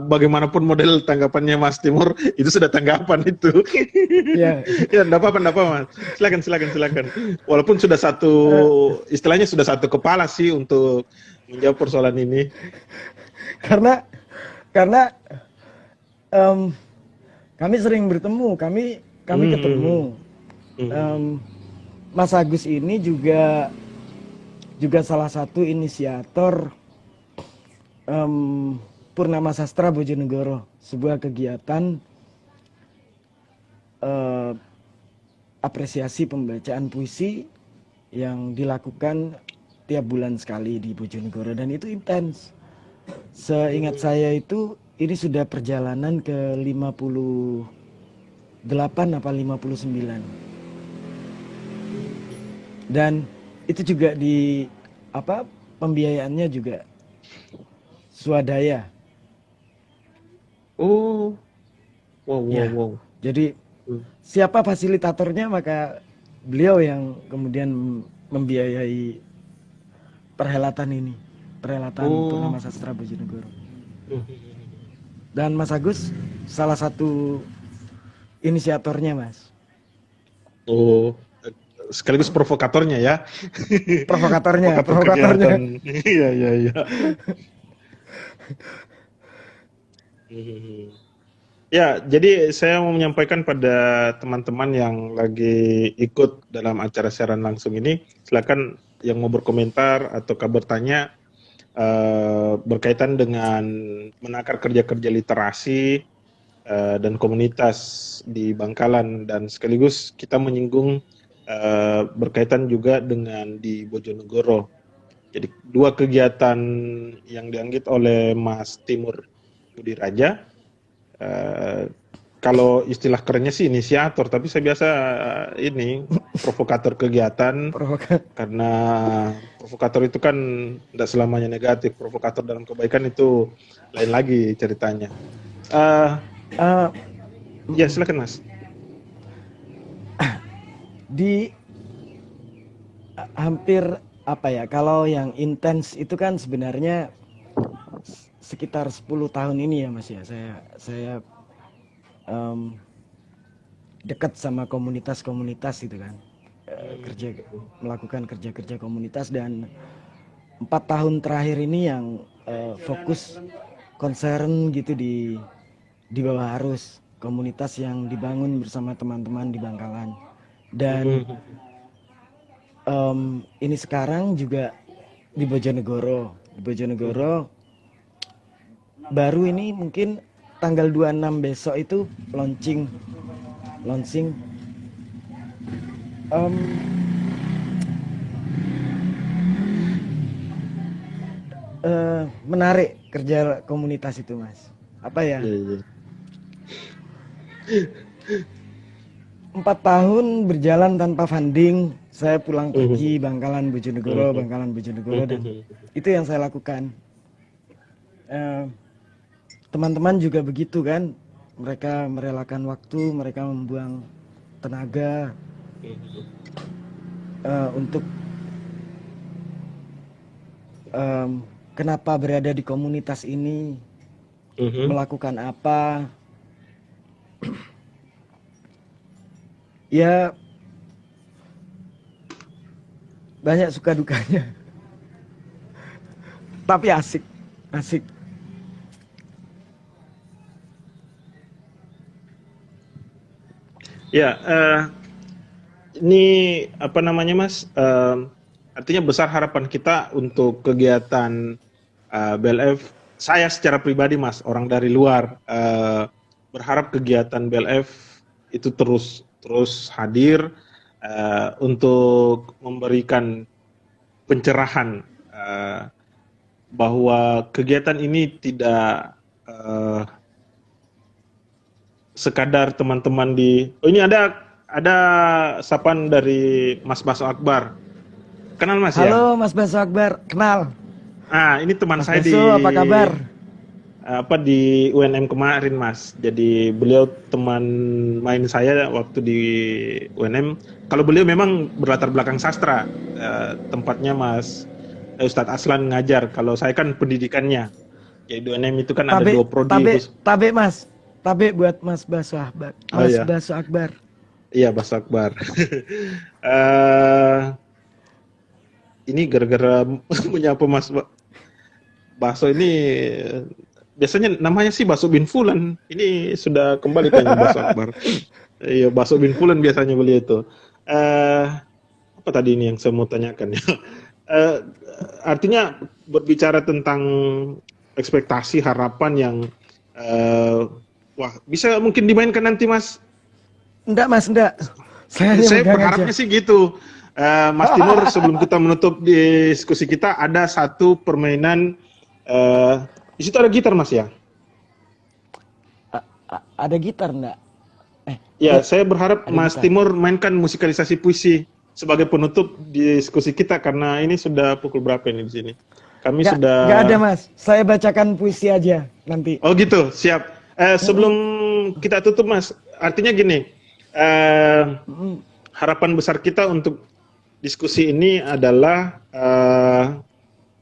bagaimanapun model tanggapannya Mas Timur itu sudah tanggapan itu. Ya. Ya, enggak apa-apa Mas. Silakan. Walaupun sudah satu istilahnya sudah satu kepala sih untuk menjawab persoalan ini. Karena kami sering bertemu, kami ketemu. Mas Agus ini juga salah satu inisiator Purnama Sastra Bojonegoro, sebuah kegiatan apresiasi pembacaan puisi yang dilakukan tiap bulan sekali di Bojonegoro, dan itu intens. Seingat saya itu ini sudah perjalanan ke 58 apa 59. Dan itu juga pembiayaannya juga swadaya. Oh. Wow. Ya. Jadi siapa fasilitatornya, maka beliau yang kemudian membiayai perhelatan ini, perhelatan Purnama Sastra Bojonegoro. Dan Mas Agus salah satu inisiatornya, Mas. Oh, sekaligus provokatornya ya. Provokatornya. Iya. Ya, jadi saya mau menyampaikan pada teman-teman yang lagi ikut dalam acara siaran langsung ini, silakan yang mau berkomentar atau bertanya berkaitan dengan menakar kerja-kerja literasi dan komunitas di Bangkalan, dan sekaligus kita menyinggung berkaitan juga dengan di Bojonegoro. Jadi dua kegiatan yang dianggit oleh Mas Timur Budi Raja. Kalau istilah kerennya sih inisiator, tapi saya biasa ini provokator kegiatan. Karena provokator itu kan tidak selamanya negatif. Provokator dalam kebaikan itu lain lagi ceritanya. Ya silakan Mas. Di hampir kalau yang intens itu kan sebenarnya sekitar 10 tahun ini ya Mas ya, saya dekat sama komunitas-komunitas gitu kan, melakukan kerja-kerja komunitas, dan 4 tahun terakhir ini yang fokus concern gitu di bawah arus komunitas yang dibangun bersama teman-teman di Bangkalan. Dan ini sekarang juga di Bojonegoro baru ini mungkin tanggal 26 besok itu launching Em, menarik kerja komunitas itu, Mas. Apa ya? Iya, iya. 4 tahun berjalan tanpa funding, saya pulang pergi Bangkalan Bojonegoro dan itu yang saya lakukan. Teman-teman juga begitu kan, mereka merelakan waktu, mereka membuang tenaga untuk kenapa berada di komunitas ini, melakukan apa. Ya banyak suka dukanya, tapi asik. Ya, ini apa namanya, Mas? Artinya besar harapan kita untuk kegiatan BLF. Saya secara pribadi, Mas, orang dari luar, berharap kegiatan BLF itu terus hadir untuk memberikan pencerahan bahwa kegiatan ini tidak sekadar teman-teman di. Oh, ini ada sapaan dari Mas Baso Akbar. Kenal, Mas? Halo, ya? Mas Baso Akbar, kenal. Ini teman Mas saya Baso, apa kabar? Di UNM kemarin, Mas. Jadi beliau teman main saya waktu di UNM. Kalau beliau memang berlatar belakang sastra, tempatnya Mas Ustadz Aslan ngajar. Kalau saya kan pendidikannya. Jadi di UNM itu kan ada 2 prodi. Tabe buat Mas Baso Akbar. Baso Akbar. Iya, Baso Akbar. Ini gara-gara menyapa Mas Baso ini, biasanya namanya sih Baso bin Fulan. Ini sudah kembali kayaknya Baso Akbar. Iya, Baso bin Fulan biasanya beliau itu. Apa tadi ini yang saya mau tanyakan ya? Artinya berbicara tentang ekspektasi, harapan yang bisa mungkin dimainkan nanti, Mas? Enggak, Mas, enggak. Saya berharapnya sih gitu. Mas Timur, sebelum kita menutup diskusi kita, ada satu permainan. Di situ ada gitar, Mas, ya? Ada gitar enggak? Ya, saya berharap Mas Timur mainkan musikalisasi puisi sebagai penutup diskusi kita, karena ini sudah pukul berapa ini di sini? Kami sudah. Enggak ada, Mas. Saya bacakan puisi aja nanti. Oh gitu, siap. Sebelum kita tutup, Mas, artinya gini, harapan besar kita untuk diskusi ini adalah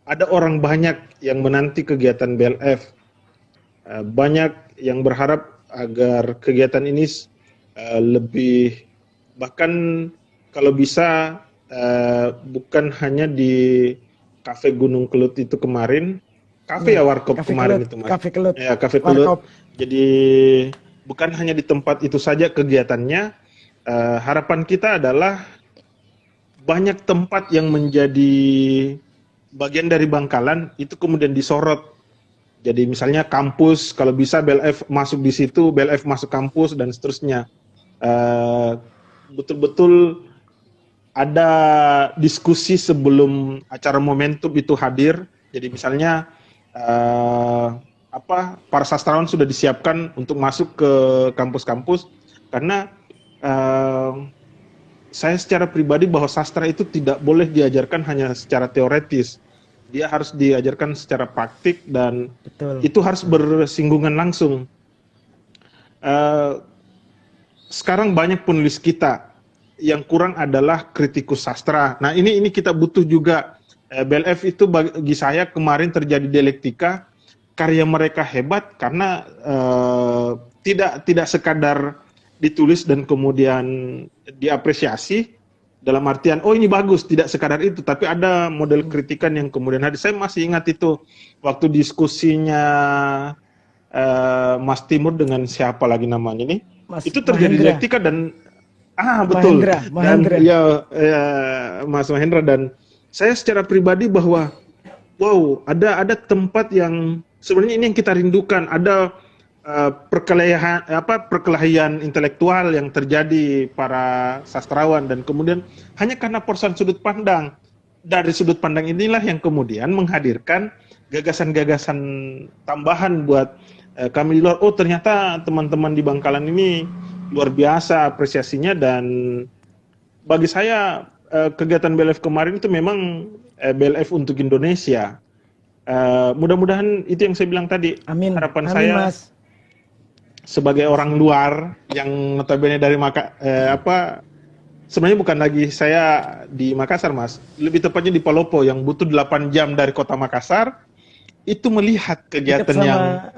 ada orang banyak yang menanti kegiatan BLF, banyak yang berharap agar kegiatan ini lebih, bahkan kalau bisa bukan hanya di Kafe Gunung Kelut itu kemarin, Kafe Warkop kemarin itu, Mas. Kafe Kelut. Ya, Kafe Kelut. Jadi bukan hanya di tempat itu saja kegiatannya. Harapan kita adalah banyak tempat yang menjadi bagian dari Bangkalan itu kemudian disorot. Jadi misalnya kampus, kalau bisa BLF masuk di situ, BLF masuk kampus dan seterusnya. Betul-betul ada diskusi sebelum acara momentum itu hadir. Jadi misalnya para sastrawan sudah disiapkan untuk masuk ke kampus-kampus, karena saya secara pribadi bahwa sastra itu tidak boleh diajarkan hanya secara teoretis, dia harus diajarkan secara praktik dan itu harus bersinggungan langsung. Sekarang banyak penulis kita yang kurang adalah kritikus sastra. Nah ini kita butuh juga. BLF itu bagi saya kemarin terjadi dialektika, karya mereka hebat karena tidak sekadar ditulis dan kemudian diapresiasi dalam artian oh ini bagus, tidak sekadar itu, tapi ada model kritikan yang kemudian hadir. Saya masih ingat itu waktu diskusinya Mas Timur dengan siapa lagi namanya ini, itu terjadi dialektika dan betul Mahendra. Dan ya Mas Mahendra, dan saya secara pribadi bahwa wow, ada tempat yang sebenarnya ini yang kita rindukan, ada perkelahian intelektual yang terjadi para sastrawan, dan kemudian hanya karena persoalan sudut pandang. Dari sudut pandang inilah yang kemudian menghadirkan gagasan-gagasan tambahan buat kami di luar. Oh, ternyata teman-teman di Bangkalan ini luar biasa apresiasinya, dan bagi saya kegiatan BLF kemarin itu memang BLF untuk Indonesia. Mudah-mudahan itu yang saya bilang tadi. Amin. Harapan Amin, saya Mas. sebagai orang luar yang notabene dari sebenarnya bukan lagi saya di Makassar, Mas. Lebih tepatnya di Palopo yang butuh 8 jam dari kota Makassar, itu melihat Dekat kegiatan sama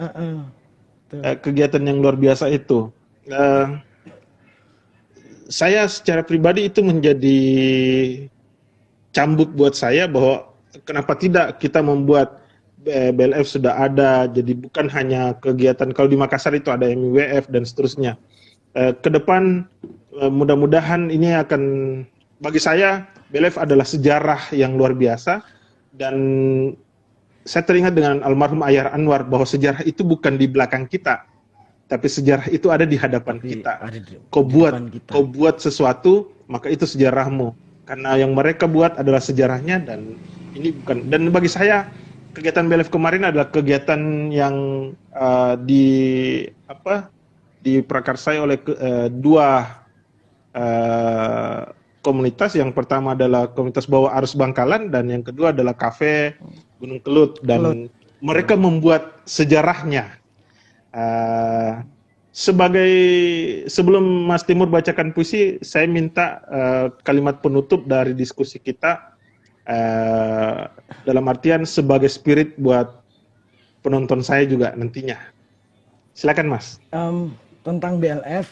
tuh. kegiatan yang luar biasa itu. Saya secara pribadi itu menjadi cambuk buat saya bahwa kenapa tidak kita membuat BLF sudah ada, jadi bukan hanya kegiatan, kalau di Makassar itu ada MIWF dan seterusnya. Ke depan mudah-mudahan ini akan, bagi saya BLF adalah sejarah yang luar biasa, dan saya teringat dengan almarhum Ayar Anwar bahwa sejarah itu bukan di belakang kita, tapi sejarah itu ada di hadapan kita. Kau buat sesuatu, maka itu sejarahmu, karena yang mereka buat adalah sejarahnya, dan ini bukan. Dan bagi saya kegiatan BLF kemarin adalah kegiatan yang diprakarsai oleh dua komunitas. Yang pertama adalah komunitas bawah arus Bangkalan, dan yang kedua adalah kafe Gunung Kelut, dan mereka membuat sejarahnya. Sebelum Mas Timur bacakan puisi, saya minta kalimat penutup dari diskusi kita, dalam artian sebagai spirit buat penonton saya juga nantinya. Silakan, Mas. Tentang BLF,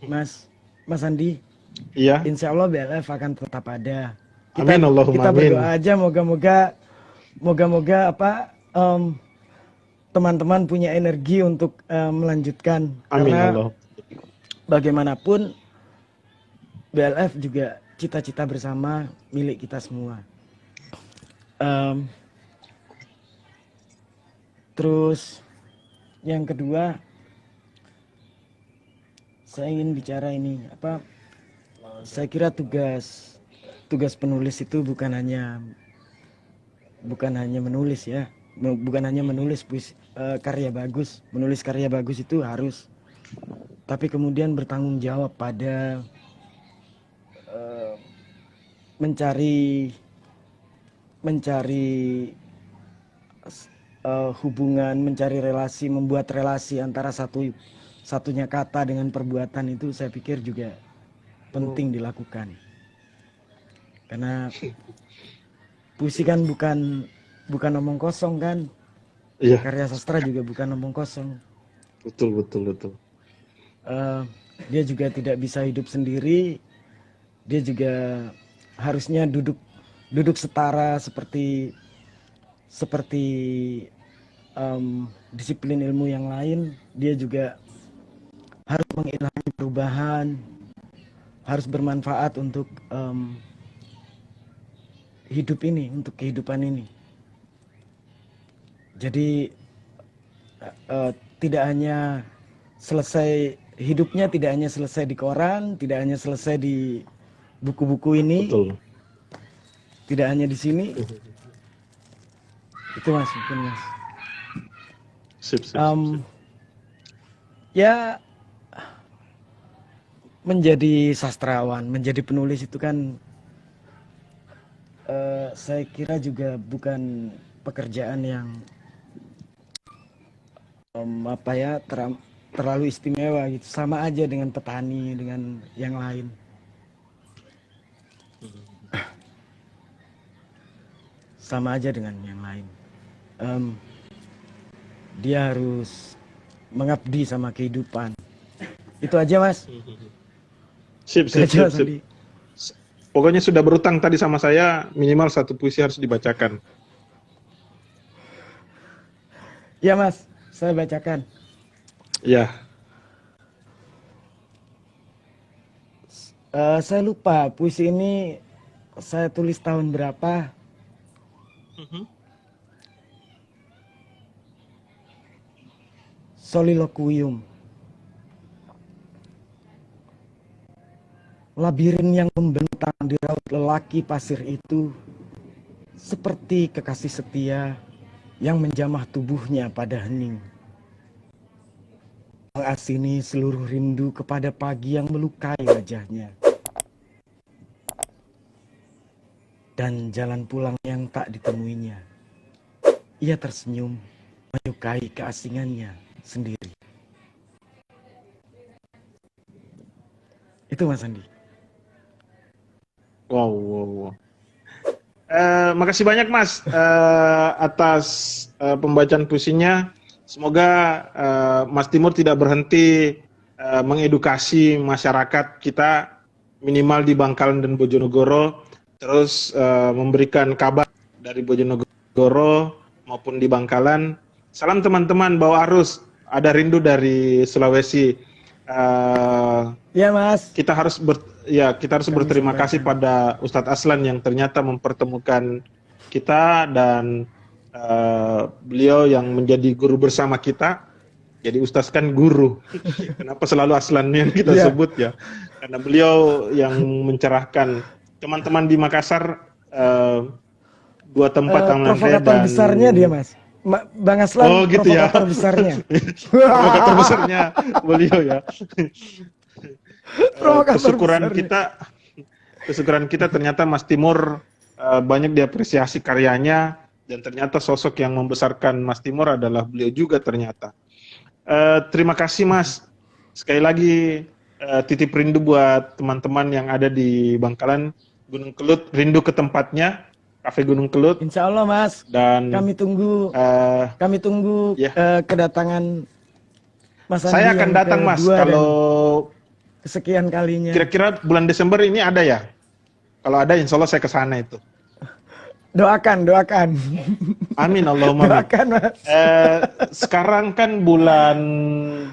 Mas Andi, Iya. insya Allah BLF akan tetap ada. Amin, Allahumma kita amin. berdoa aja, moga-moga teman-teman punya energi untuk melanjutkan. Amin, Karena Allah. bagaimanapun BLF juga cita-cita bersama milik kita semua. Terus yang kedua, saya ingin bicara ini, saya kira tugas penulis itu bukan hanya menulis ya, bukan hanya menulis karya bagus. Menulis karya bagus itu harus, tapi kemudian bertanggung jawab pada mencari hubungan, mencari relasi, membuat relasi antara satunya kata dengan perbuatan. Itu saya pikir juga penting dilakukan, karena puisi kan bukan omong kosong kan. Iya. Karya sastra juga bukan omong kosong. Betul. Dia juga tidak bisa hidup sendiri. Dia juga harusnya duduk setara seperti disiplin ilmu yang lain. Dia juga harus mengilhami perubahan, harus bermanfaat untuk hidup ini, untuk kehidupan ini. Jadi tidak hanya selesai hidupnya, tidak hanya selesai di koran, tidak hanya selesai di buku-buku ini. Betul. Tidak hanya di sini. Itu Mas, mungkin Mas. Sip. Ya, menjadi sastrawan, menjadi penulis itu kan saya kira juga bukan pekerjaan yang terlalu istimewa gitu. Sama aja dengan petani, dengan yang lain. Sama aja dengan yang lain. Dia harus mengabdi sama kehidupan. Itu aja Mas. Sip. Pokoknya sudah berutang tadi sama saya, minimal satu puisi harus dibacakan. Ya Mas, saya bacakan. Ya. Saya lupa puisi ini saya tulis tahun berapa. soliloquium. Labirin yang membentang di raut lelaki pasir itu seperti kekasih setia yang menjamah tubuhnya pada hening. Mengasini seluruh rindu kepada pagi yang melukai wajahnya. Dan jalan pulang yang tak ditemuinya. Ia tersenyum, menyukai keasingannya sendiri. Itu Mas Andi. Wow. Makasih banyak Mas atas pembacaan puisinya. Semoga Mas Timur tidak berhenti mengedukasi masyarakat kita minimal di Bangkalan dan Bojonegoro, terus memberikan kabar dari Bojonegoro maupun di Bangkalan. Salam teman-teman, bawa arus, ada rindu dari Sulawesi. Ya Mas. Kita harus berterima kasih pada Ustadz Aslan yang ternyata mempertemukan kita dan beliau yang menjadi guru bersama kita. Jadi Ustadz kan guru. Kenapa selalu Aslan yang kita sebut ya? Karena beliau yang mencerahkan teman-teman di Makassar, dua tempat provokator besarnya dia Mas. Bang Aslan gitu provokator ya. besarnya. Provokator besarnya beliau ya. Kesyukuran kita ternyata Mas Timur banyak diapresiasi karyanya, dan ternyata sosok yang membesarkan Mas Timur adalah beliau juga ternyata. Terima kasih Mas. Sekali lagi titip rindu buat teman-teman yang ada di Bangkalan, Gunung Kelut, rindu ke tempatnya, Cafe Gunung Kelut. Insya Allah Mas. Dan kami tunggu kedatangan Mas Andi. Saya akan datang Mas kalau kesekian kalinya. Kira-kira bulan Desember ini ada ya? Kalau ada insya Allah saya ke sana itu. Doakan. Amin Allahumma amin. Doakan Mas. Sekarang kan bulan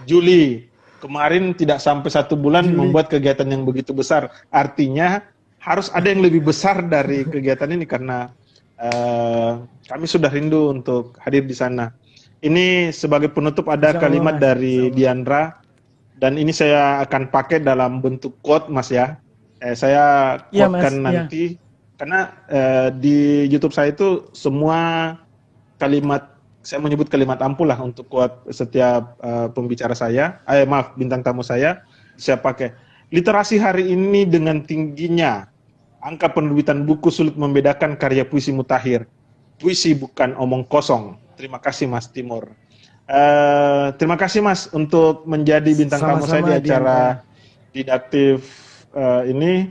Juli. Kemarin tidak sampai 1 bulan membuat kegiatan yang begitu besar. Artinya harus ada yang lebih besar dari kegiatan ini karena kami sudah rindu untuk hadir di sana. Ini sebagai penutup ada kalimat dari Diandra, dan ini saya akan pakai dalam bentuk quote Mas ya. Saya quote-kan nanti karena di YouTube saya itu semua kalimat, saya menyebut kalimat ampuh lah untuk quote setiap pembicara saya. Bintang tamu saya pakai. Literasi hari ini dengan tingginya angka penerbitan buku sulit membedakan karya puisi mutakhir. Puisi bukan omong kosong. Terima kasih Mas Timur. Terima kasih Mas untuk menjadi bintang tamu saya di acara didaktif ini,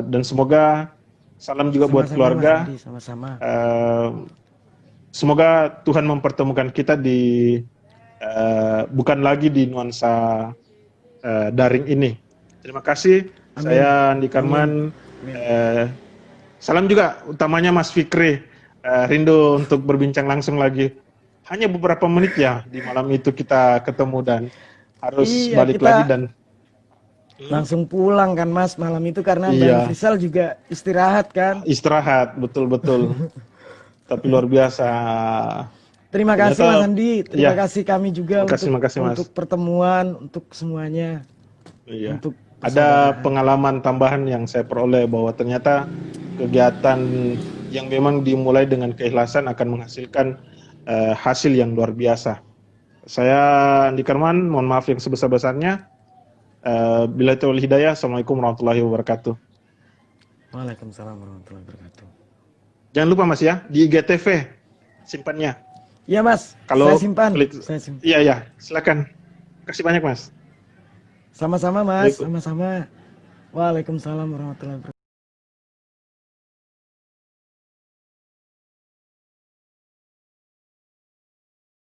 dan semoga salam juga buat keluarga. Sama-sama. Semoga Tuhan mempertemukan kita di bukan lagi di nuansa daring ini. Terima kasih. Amin. Saya Andi Karman. Salam juga utamanya Mas Fikri. Rindu untuk berbincang langsung lagi. Hanya beberapa menit ya di malam itu kita ketemu dan harus balik lagi dan langsung pulang kan Mas malam itu karena Bang Rizal juga istirahat kan? Istirahat, betul. Tapi luar biasa. Terima kasih Mas Andi, terima kasih kami juga untuk pertemuan, untuk semuanya. Iya. Ada pengalaman tambahan yang saya peroleh bahwa ternyata kegiatan yang memang dimulai dengan keikhlasan akan menghasilkan hasil yang luar biasa. Saya Andi Karman, mohon maaf yang sebesar-besarnya. Billahi taufiq wal hidayah. Assalamualaikum warahmatullahi wabarakatuh. Waalaikumsalam warahmatullahi wabarakatuh. Jangan lupa Mas ya, di IGTV simpannya. Iya Mas, kalau saya simpan. Iya, silakan. Kasih banyak Mas. Sama-sama Mas, sama-sama. Waalaikumsalam warahmatullahi wabarakatuh.